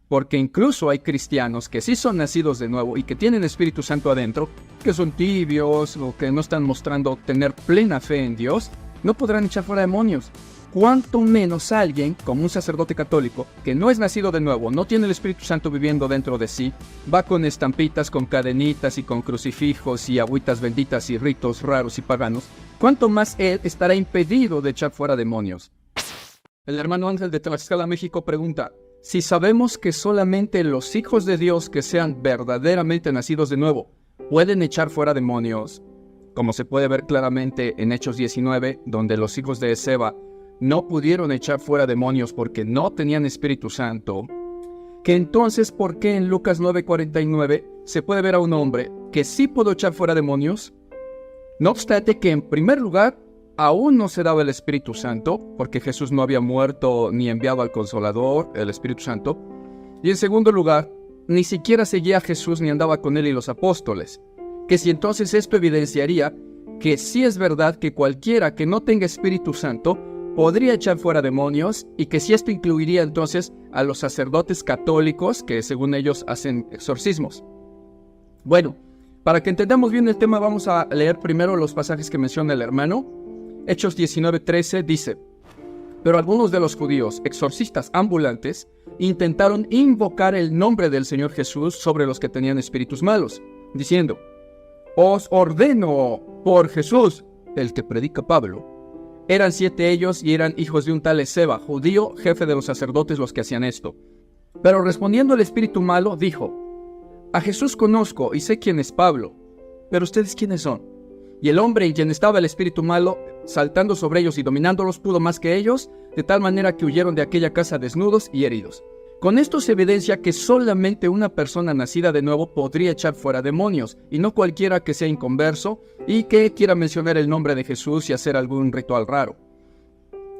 Porque incluso hay cristianos que sí son nacidos de nuevo y que tienen Espíritu Santo adentro, que son tibios o que no están mostrando tener plena fe en Dios, no podrán echar fuera demonios. Cuanto menos alguien, como un sacerdote católico, que no es nacido de nuevo, no tiene el Espíritu Santo viviendo dentro de sí, va con estampitas, con cadenitas y con crucifijos y agüitas benditas y ritos raros y paganos, cuanto más él estará impedido de echar fuera demonios. El hermano Ángel de Tlaxcala, México, pregunta: si sabemos que solamente los hijos de Dios que sean verdaderamente nacidos de nuevo pueden echar fuera demonios, como se puede ver claramente en Hechos 19, donde los hijos de Esceva no pudieron echar fuera demonios porque no tenían Espíritu Santo, que entonces, ¿por qué en Lucas 9:49 se puede ver a un hombre que sí pudo echar fuera demonios? No obstante que en primer lugar, aún no se daba el Espíritu Santo, porque Jesús no había muerto ni enviado al Consolador, el Espíritu Santo. Y en segundo lugar, ni siquiera seguía a Jesús ni andaba con él y los apóstoles. Que si entonces esto evidenciaría que sí es verdad que cualquiera que no tenga Espíritu Santo podría echar fuera demonios, y que si esto incluiría entonces a los sacerdotes católicos que según ellos hacen exorcismos. Bueno, para que entendamos bien el tema vamos a leer primero los pasajes que menciona el hermano. Hechos 19:13 dice: pero algunos de los judíos, exorcistas ambulantes, intentaron invocar el nombre del Señor Jesús sobre los que tenían espíritus malos, diciendo: os ordeno por Jesús, el que predica Pablo. Eran 7 ellos y eran hijos de un tal Esceva, judío, jefe de los sacerdotes, los que hacían esto. Pero respondiendo el espíritu malo, dijo: a Jesús conozco y sé quién es Pablo, pero ustedes ¿quiénes son? Y el hombre en quien estaba el espíritu malo, saltando sobre ellos y dominándolos, pudo más que ellos, de tal manera que huyeron de aquella casa desnudos y heridos. Con esto se evidencia que solamente una persona nacida de nuevo podría echar fuera demonios, y no cualquiera que sea inconverso y que quiera mencionar el nombre de Jesús y hacer algún ritual raro.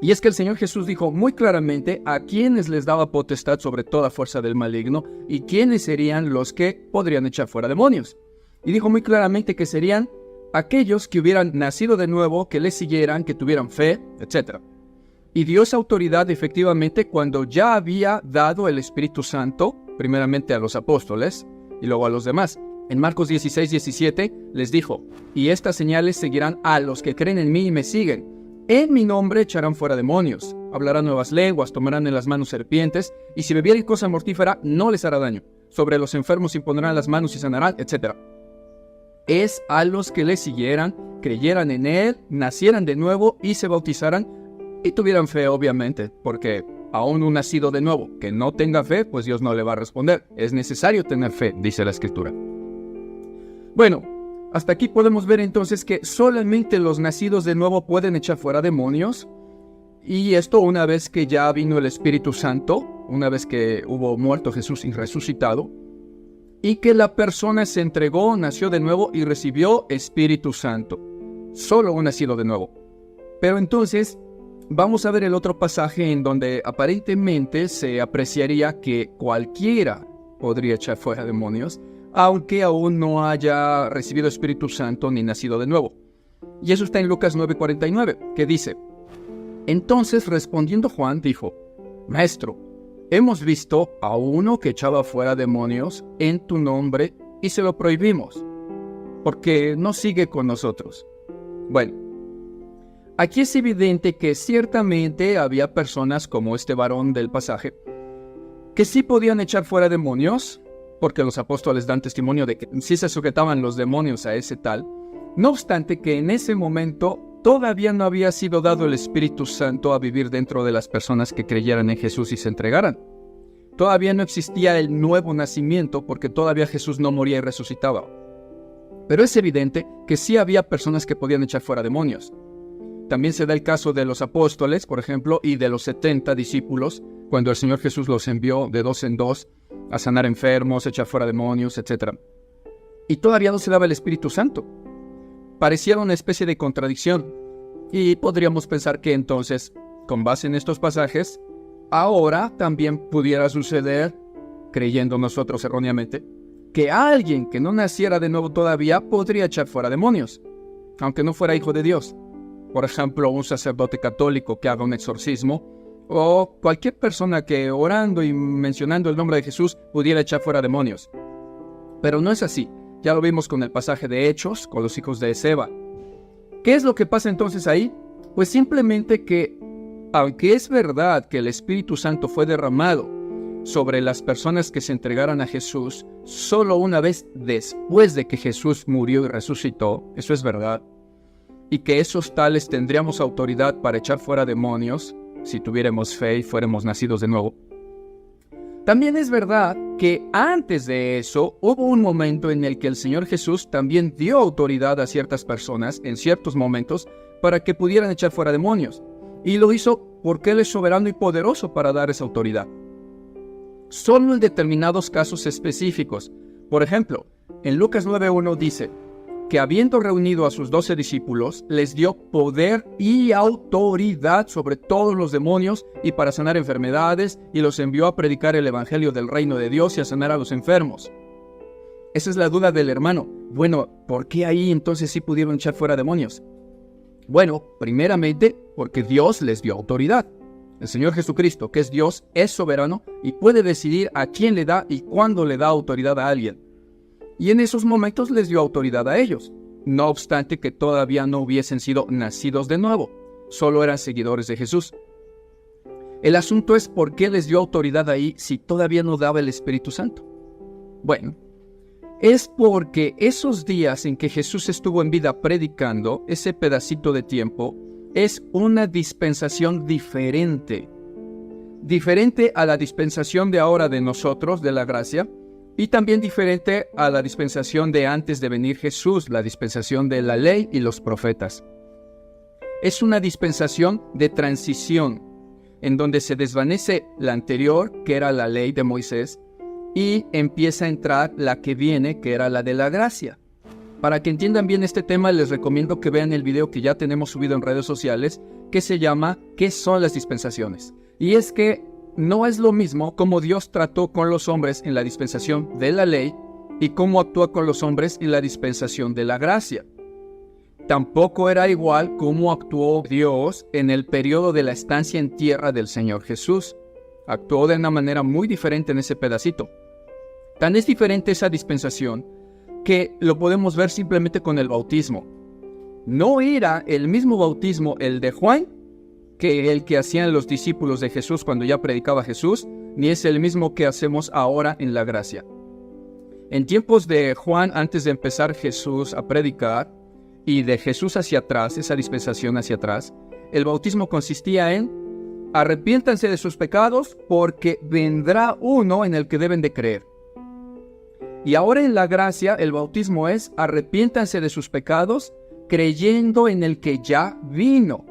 Y es que el Señor Jesús dijo muy claramente a quienes les daba potestad sobre toda fuerza del maligno y quiénes serían los que podrían echar fuera demonios. Y dijo muy claramente que serían aquellos que hubieran nacido de nuevo, que le siguieran, que tuvieran fe, etc. Y dio esa autoridad efectivamente cuando ya había dado el Espíritu Santo, primeramente a los apóstoles y luego a los demás. En Marcos 16:17 les dijo: y estas señales seguirán a los que creen en mí y me siguen. En mi nombre echarán fuera demonios, hablarán nuevas lenguas, tomarán en las manos serpientes, y si bebieren cosa mortífera no les hará daño. Sobre los enfermos imondrán las manos y sanarán, etc. Es a los que le siguieran, creyeran en él, nacieran de nuevo y se bautizaran y tuvieran fe, obviamente, porque aún un nacido de nuevo que no tenga fe, pues Dios no le va a responder. Es necesario tener fe, dice la Escritura. Bueno, hasta aquí podemos ver entonces que solamente los nacidos de nuevo pueden echar fuera demonios, y esto una vez que ya vino el Espíritu Santo, una vez que hubo muerto Jesús y resucitado, y que la persona se entregó, nació de nuevo y recibió Espíritu Santo. Solo un nacido de nuevo. Pero entonces vamos a ver el otro pasaje en donde aparentemente se apreciaría que cualquiera podría echar fuera demonios, aunque aún no haya recibido Espíritu Santo ni nacido de nuevo. Y eso está en Lucas 9:49, que dice: entonces respondiendo Juan dijo: Maestro, hemos visto a uno que echaba fuera demonios en tu nombre y se lo prohibimos, porque no sigue con nosotros. Bueno, aquí es evidente que ciertamente había personas como este varón del pasaje que sí podían echar fuera demonios, porque los apóstoles dan testimonio de que sí se sujetaban los demonios a ese tal. No obstante que en ese momento todavía no había sido dado el Espíritu Santo a vivir dentro de las personas que creyeran en Jesús y se entregaran. Todavía no existía el nuevo nacimiento porque todavía Jesús no moría y resucitaba. Pero es evidente que sí había personas que podían echar fuera demonios. También se da el caso de los apóstoles, por ejemplo, y de los 70 discípulos, cuando el Señor Jesús los envió de 2 en 2 a sanar enfermos, echar fuera demonios, etc. Y todavía no se daba el Espíritu Santo. Pareciera una especie de contradicción, y podríamos pensar que entonces, con base en estos pasajes, ahora también pudiera suceder, creyendo nosotros erróneamente, que alguien que no naciera de nuevo todavía podría echar fuera demonios, aunque no fuera hijo de Dios. Por ejemplo, un sacerdote católico que haga un exorcismo, o cualquier persona que orando y mencionando el nombre de Jesús pudiera echar fuera demonios. Pero no es así. Ya lo vimos con el pasaje de Hechos, con los hijos de Seba. ¿Qué es lo que pasa entonces ahí? Pues simplemente que, aunque es verdad que el Espíritu Santo fue derramado sobre las personas que se entregaran a Jesús solo una vez después de que Jesús murió y resucitó, eso es verdad, y que esos tales tendríamos autoridad para echar fuera demonios si tuviéramos fe y fuéramos nacidos de nuevo. También es verdad que antes de eso hubo un momento en el que el Señor Jesús también dio autoridad a ciertas personas en ciertos momentos para que pudieran echar fuera demonios. Y lo hizo porque Él es soberano y poderoso para dar esa autoridad. Solo en determinados casos específicos. Por ejemplo, en Lucas 9:1 dice que habiendo reunido a sus 12 discípulos, les dio poder y autoridad sobre todos los demonios y para sanar enfermedades, y los envió a predicar el evangelio del reino de Dios y a sanar a los enfermos. Esa es la duda del hermano. Bueno, ¿por qué ahí entonces sí pudieron echar fuera demonios? Bueno, primeramente porque Dios les dio autoridad. El Señor Jesucristo, que es Dios, es soberano y puede decidir a quién le da y cuándo le da autoridad a alguien. Y en esos momentos les dio autoridad a ellos, no obstante que todavía no hubiesen sido nacidos de nuevo, solo eran seguidores de Jesús. El asunto es por qué les dio autoridad ahí si todavía no daba el Espíritu Santo. Bueno, es porque esos días en que Jesús estuvo en vida predicando, ese pedacito de tiempo, es una dispensación diferente. Diferente a la dispensación de ahora de nosotros, de la gracia, y también diferente a la dispensación de antes de venir Jesús, la dispensación de la ley y los profetas. Es una dispensación de transición, en donde se desvanece la anterior, que era la ley de Moisés, y empieza a entrar la que viene, que era la de la gracia. Para que entiendan bien este tema, les recomiendo que vean el video que ya tenemos subido en redes sociales, que se llama ¿Qué son las dispensaciones? Y es que no es lo mismo cómo Dios trató con los hombres en la dispensación de la ley y cómo actúa con los hombres en la dispensación de la gracia. Tampoco era igual cómo actuó Dios en el periodo de la estancia en tierra del Señor Jesús. Actuó de una manera muy diferente en ese pedacito. Tan es diferente esa dispensación que lo podemos ver simplemente con el bautismo. No era el mismo bautismo el de Juan que el que hacían los discípulos de Jesús cuando ya predicaba Jesús, ni es el mismo que hacemos ahora en la gracia. En tiempos de Juan, antes de empezar Jesús a predicar, y de Jesús hacia atrás, esa dispensación hacia atrás, el bautismo consistía en arrepiéntanse de sus pecados porque vendrá uno en el que deben de creer. Y ahora en la gracia, el bautismo es arrepiéntanse de sus pecados creyendo en el que ya vino.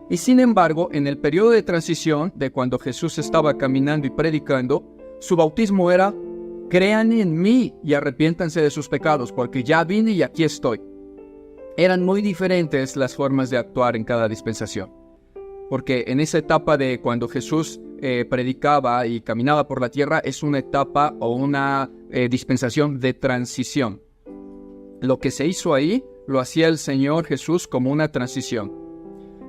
Y sin embargo, en el periodo de transición, de cuando Jesús estaba caminando y predicando, su bautismo era, crean en mí y arrepiéntanse de sus pecados, porque ya vine y aquí estoy. Eran muy diferentes las formas de actuar en cada dispensación. Porque en esa etapa de cuando Jesús predicaba y caminaba por la tierra, es una etapa o una dispensación de transición. Lo que se hizo ahí, lo hacía el Señor Jesús como una transición.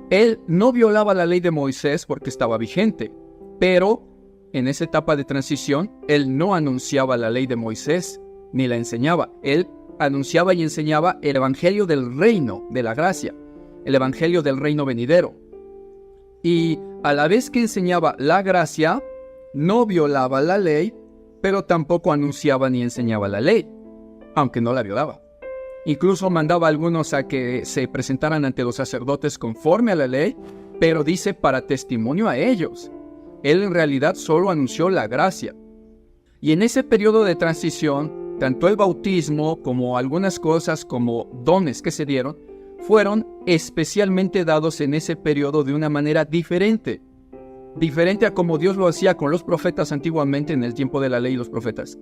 Él no violaba la ley de Moisés porque estaba vigente, pero en esa etapa de transición, Él no anunciaba la ley de Moisés, ni la enseñaba. Él anunciaba y enseñaba el evangelio del reino, de la gracia, el evangelio del reino venidero. Y a la vez que enseñaba la gracia, no violaba la ley, pero tampoco anunciaba ni enseñaba la ley, aunque no la violaba. Incluso mandaba a algunos a que se presentaran ante los sacerdotes conforme a la ley, pero dice para testimonio a ellos. Él en realidad solo anunció la gracia. Y en ese periodo de transición, tanto el bautismo como algunas cosas como dones que se dieron, fueron especialmente dados en ese periodo de una manera diferente. Diferente a como Dios lo hacía con los profetas antiguamente en el tiempo de la ley y los profetas.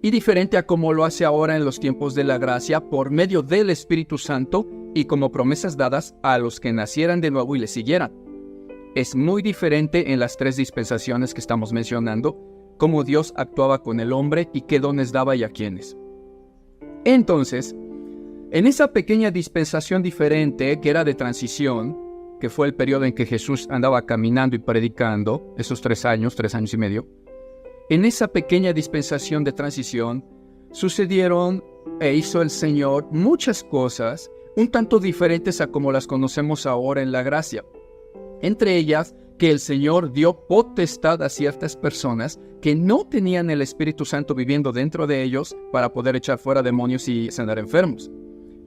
Y diferente a como lo hace ahora en los tiempos de la gracia por medio del Espíritu Santo y como promesas dadas a los que nacieran de nuevo y le siguieran. Es muy diferente en las tres dispensaciones que estamos mencionando, cómo Dios actuaba con el hombre y qué dones daba y a quiénes. Entonces, en esa pequeña dispensación diferente que era de transición, que fue el periodo en que Jesús andaba caminando y predicando, esos 3 años y medio, en esa pequeña dispensación de transición sucedieron e hizo el Señor muchas cosas un tanto diferentes a como las conocemos ahora en la gracia. Entre ellas, que el Señor dio potestad a ciertas personas que no tenían el Espíritu Santo viviendo dentro de ellos para poder echar fuera demonios y sanar enfermos.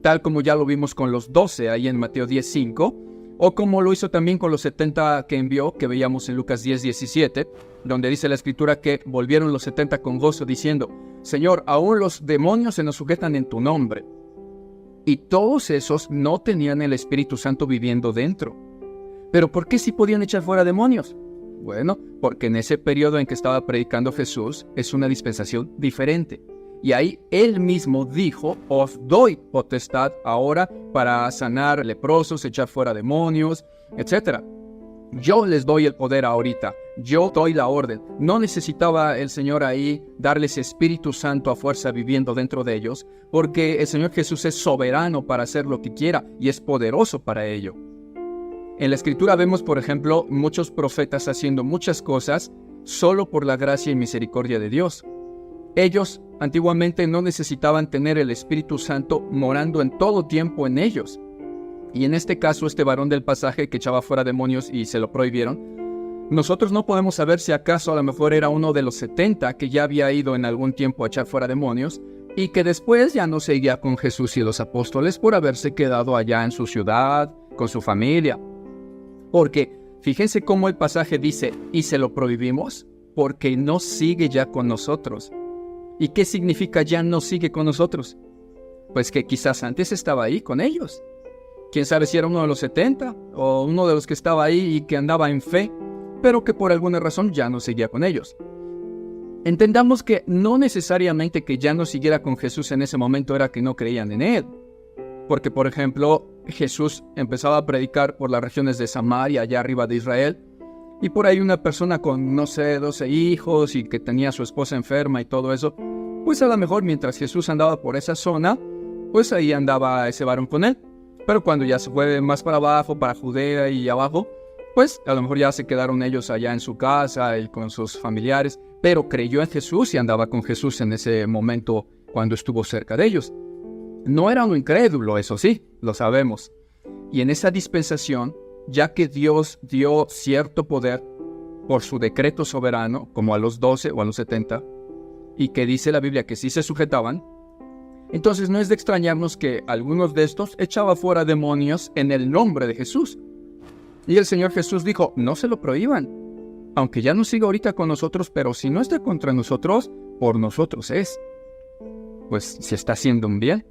Tal como ya lo vimos con los 12 ahí en Mateo 10:5, o como lo hizo también con los 70 que envió, que veíamos en Lucas 10:17, donde dice la Escritura que volvieron los 70 con gozo diciendo: Señor, aún los demonios se nos sujetan en tu nombre. Y todos esos no tenían el Espíritu Santo viviendo dentro. ¿Pero por qué sí podían echar fuera demonios? Bueno, porque en ese periodo en que estaba predicando Jesús es una dispensación diferente. Y ahí Él mismo dijo: os doy potestad ahora para sanar leprosos, echar fuera demonios, etc. Yo les doy el poder ahorita, yo doy la orden. No necesitaba el Señor ahí darles Espíritu Santo a fuerza viviendo dentro de ellos, porque el Señor Jesús es soberano para hacer lo que quiera y es poderoso para ello. En la Escritura vemos, por ejemplo, muchos profetas haciendo muchas cosas solo por la gracia y misericordia de Dios. Ellos antiguamente no necesitaban tener el Espíritu Santo morando en todo tiempo en ellos. Y en este caso, este varón del pasaje que echaba fuera demonios y se lo prohibieron, nosotros no podemos saber si acaso a lo mejor era uno de los 70 que ya había ido en algún tiempo a echar fuera demonios y que después ya no seguía con Jesús y los apóstoles por haberse quedado allá en su ciudad, con su familia. Porque fíjense cómo el pasaje dice: y se lo prohibimos porque no sigue ya con nosotros. ¿Y qué significa ya no sigue con nosotros? Pues que quizás antes estaba ahí con ellos. Quién sabe si era uno de los 70 o uno de los que estaba ahí y que andaba en fe, pero que por alguna razón ya no seguía con ellos. Entendamos que no necesariamente que ya no siguiera con Jesús en ese momento era que no creían en Él. Porque, por ejemplo, Jesús empezaba a predicar por las regiones de Samaria, allá arriba de Israel, y por ahí una persona con, 12 hijos y que tenía a su esposa enferma y todo eso, pues a lo mejor mientras Jesús andaba por esa zona, pues ahí andaba ese varón con él. Pero cuando ya se fue más para abajo, para Judea y abajo, pues a lo mejor ya se quedaron ellos allá en su casa y con sus familiares, pero creyó en Jesús y andaba con Jesús en ese momento cuando estuvo cerca de ellos. No era un incrédulo, eso sí, lo sabemos. Y en esa dispensación, ya que Dios dio cierto poder por su decreto soberano, como a los 12 o a los 70, y que dice la Biblia que sí se sujetaban, entonces no es de extrañarnos que algunos de estos echaban fuera demonios en el nombre de Jesús. Y el Señor Jesús dijo: no se lo prohíban, aunque ya no siga ahorita con nosotros, pero si no está contra nosotros, por nosotros es. Pues si está haciendo un bien.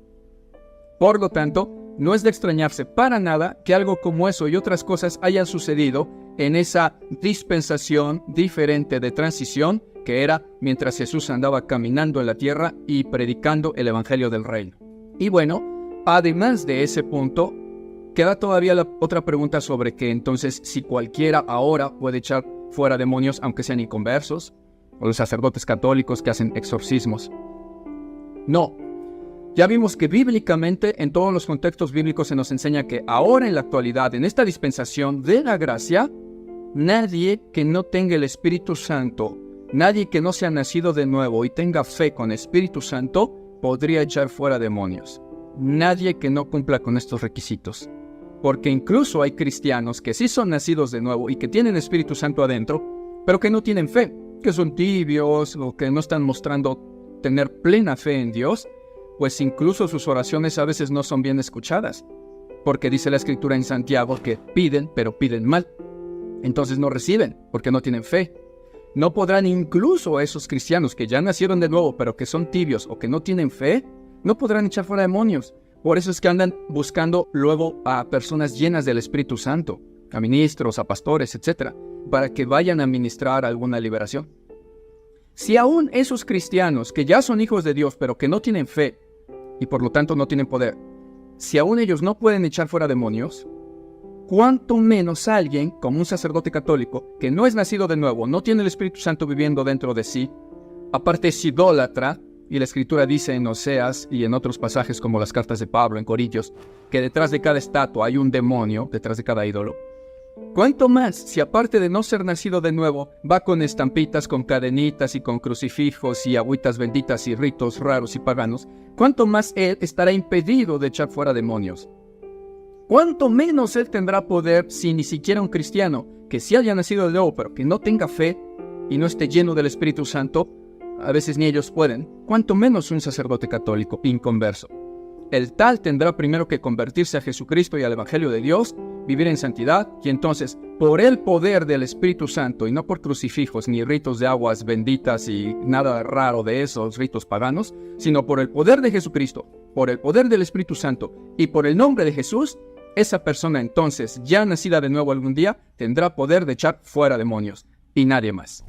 Por lo tanto, no es de extrañarse para nada que algo como eso y otras cosas hayan sucedido en esa dispensación diferente de transición que era mientras Jesús andaba caminando en la tierra y predicando el Evangelio del Reino. Y bueno, además de ese punto, queda todavía la otra pregunta sobre que entonces si cualquiera ahora puede echar fuera demonios aunque sean inconversos, o los sacerdotes católicos que hacen exorcismos. No. Ya vimos que bíblicamente, en todos los contextos bíblicos se nos enseña que ahora en la actualidad, en esta dispensación de la gracia, nadie que no tenga el Espíritu Santo, nadie que no sea nacido de nuevo y tenga fe con Espíritu Santo, podría echar fuera demonios. Nadie que no cumpla con estos requisitos. Porque incluso hay cristianos que sí son nacidos de nuevo y que tienen Espíritu Santo adentro, pero que no tienen fe, que son tibios o que no están mostrando tener plena fe en Dios, pues incluso sus oraciones a veces no son bien escuchadas, porque dice la Escritura en Santiago que piden, pero piden mal. Entonces no reciben, porque no tienen fe. No podrán incluso esos cristianos que ya nacieron de nuevo, pero que son tibios o que no tienen fe, no podrán echar fuera demonios. Por eso es que andan buscando luego a personas llenas del Espíritu Santo, a ministros, a pastores, etc., para que vayan a ministrar alguna liberación. Si aún esos cristianos que ya son hijos de Dios, pero que no tienen fe, y por lo tanto no tienen poder, si aún ellos no pueden echar fuera demonios, cuánto menos alguien como un sacerdote católico que no es nacido de nuevo, no tiene el Espíritu Santo viviendo dentro de sí, aparte es idólatra, y la Escritura dice en Oseas y en otros pasajes como las cartas de Pablo en Corintios, que detrás de cada estatua hay un demonio, detrás de cada ídolo. ¿Cuánto más si aparte de no ser nacido de nuevo, va con estampitas, con cadenitas y con crucifijos y agüitas benditas y ritos raros y paganos? ¿Cuánto más él estará impedido de echar fuera demonios? ¿Cuánto menos él tendrá poder si ni siquiera un cristiano, que sí haya nacido de nuevo, pero que no tenga fe y no esté lleno del Espíritu Santo, a veces ni ellos pueden, cuánto menos un sacerdote católico inconverso? El tal tendrá primero que convertirse a Jesucristo y al Evangelio de Dios, vivir en santidad, y entonces, por el poder del Espíritu Santo, y no por crucifijos, ni ritos de aguas benditas y nada raro de esos ritos paganos, sino por el poder de Jesucristo, por el poder del Espíritu Santo, y por el nombre de Jesús, esa persona entonces, ya nacida de nuevo algún día, tendrá poder de echar fuera demonios, y nadie más.